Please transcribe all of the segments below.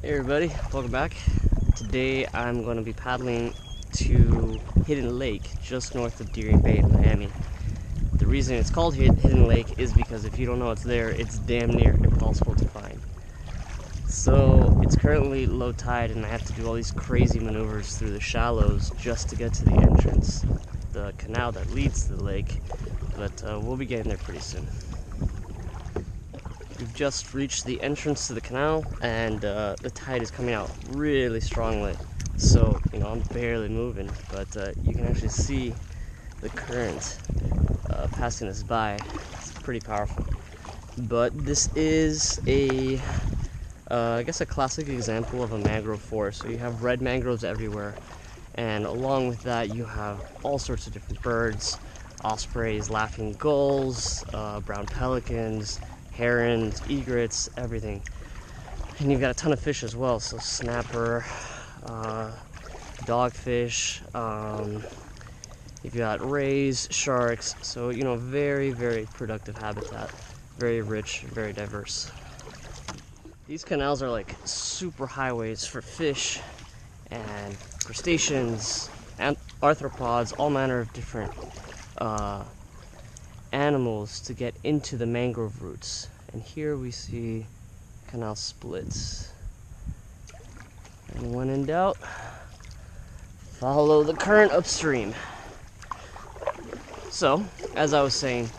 Hey everybody, welcome back. Today I'm going to be paddling to Hidden Lake just north of Deering Bay in Miami. The reason it's called Hidden Lake is because if you don't know it's there, it's damn near impossible to find. So it's currently low tide and I have to do all these crazy maneuvers through the shallows just to get to the entrance, the canal that leads to the lake, but we'll be getting there pretty soon. We've just reached the entrance to the canal and the tide is coming out really strongly. So, I'm barely moving, but you can actually see the current passing us by. It's pretty powerful. But this is I guess a classic example of a mangrove forest. So you have red mangroves everywhere, and along with that you have all sorts of different birds, ospreys, laughing gulls, brown pelicans, herons, egrets, everything. And you've got a ton of fish as well, so snapper, dogfish, you've got rays, sharks, so very, very productive habitat, very rich, very diverse. These canals are like super highways for fish and crustaceans and arthropods, all manner of different animals to get into the mangrove roots. And here we see canal splits. And when in doubt, follow the current upstream. So, as I was saying,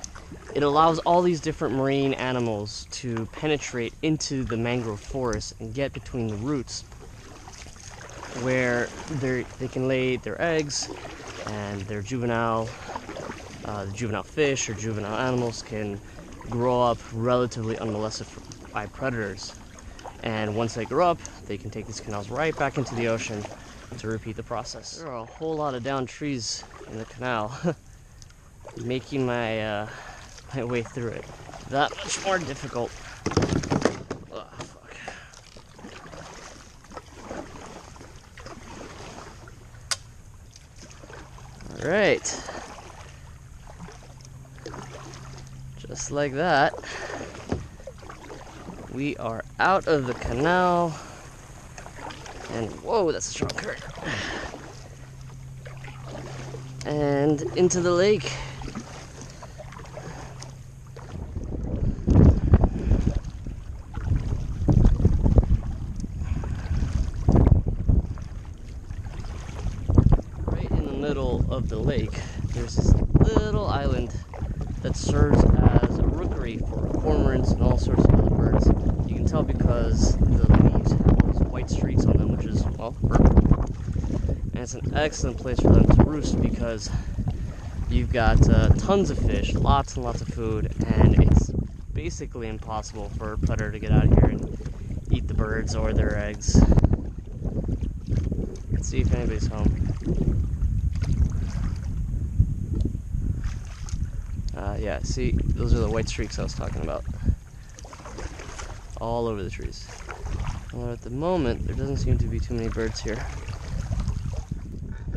it allows all these different marine animals to penetrate into the mangrove forest and get between the roots where they can lay their eggs, and their juvenile fish or juvenile animals can grow up relatively unmolested by predators. And once they grow up, they can take these canals right back into the ocean to repeat the process. There are a whole lot of downed trees in the canal, making my way through it that much more difficult. Oh, fuck. All right. Just like that, we are out of the canal, and whoa, that's a strong current, and into the lake. Right in the middle of the lake, there's this little island that serves as a rookery for cormorants and all sorts of other birds. You can tell because the leaves have all these white streaks on them, which is, well, purple. And it's an excellent place for them to roost because you've got tons of fish, lots and lots of food, and it's basically impossible for a predator to get out of here and eat the birds or their eggs. Let's see if anybody's home. Yeah, see, those are the white streaks I was talking about. All over the trees. Although at the moment, there doesn't seem to be too many birds here.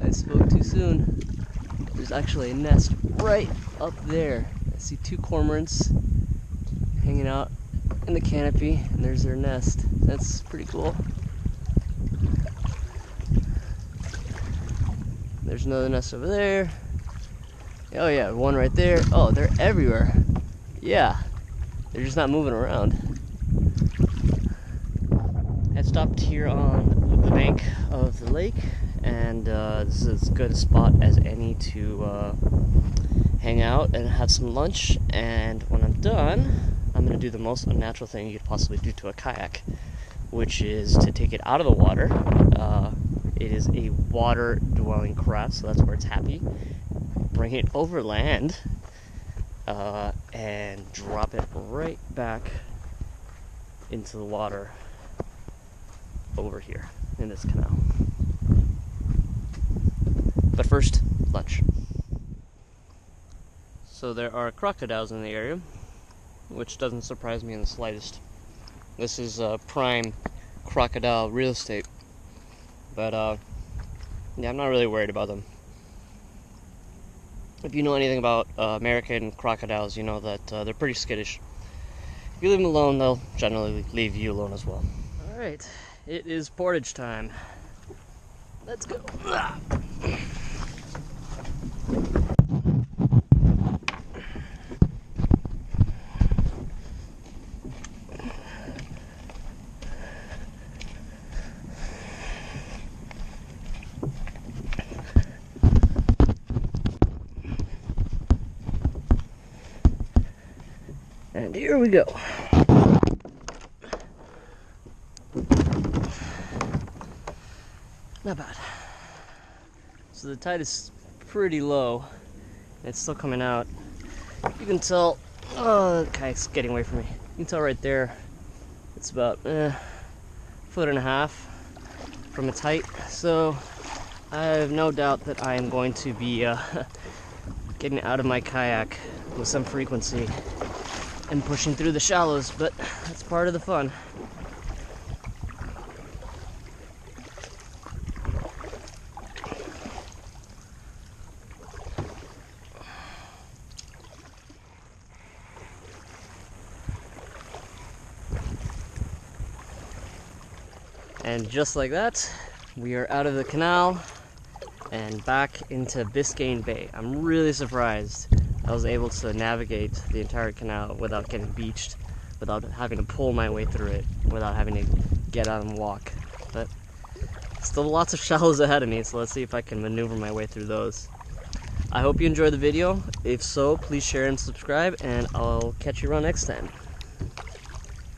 I spoke too soon. There's actually a nest right up there. I see two cormorants hanging out in the canopy, and there's their nest. That's pretty cool. There's another nest over there. Oh yeah, one right there. Oh, they're everywhere. Yeah, they're just not moving around. I stopped here on the bank of the lake, and this is as good a spot as any to hang out and have some lunch. And when I'm done, I'm going to do the most unnatural thing you could possibly do to a kayak, which is to take it out of the water. It is a water-dwelling craft, so that's where it's happy. Bring it over land and drop it right back into the water over here in this canal. But first, lunch. So there are crocodiles in the area, which doesn't surprise me in the slightest. This is prime crocodile real estate. But yeah, I'm not really worried about them. If you know anything about American crocodiles, you know that they're pretty skittish. If you leave them alone, they'll generally leave you alone as well. Alright, it is portage time. Let's go. And here we go. Not bad. So the tide is pretty low. It's still coming out. You can tell, oh, the kite's getting away from me. You can tell right there, it's about a foot and a half from its height. So I have no doubt that I am going to be getting out of my kayak with some frequency and pushing through the shallows, but that's part of the fun. And just like that, we are out of the canal and back into Biscayne Bay. I'm really surprised I was able to navigate the entire canal without getting beached, without having to pull my way through it, without having to get out and walk. But still lots of shallows ahead of me, so let's see if I can maneuver my way through those. I hope you enjoyed the video. If so, please share and subscribe, and I'll catch you around next time.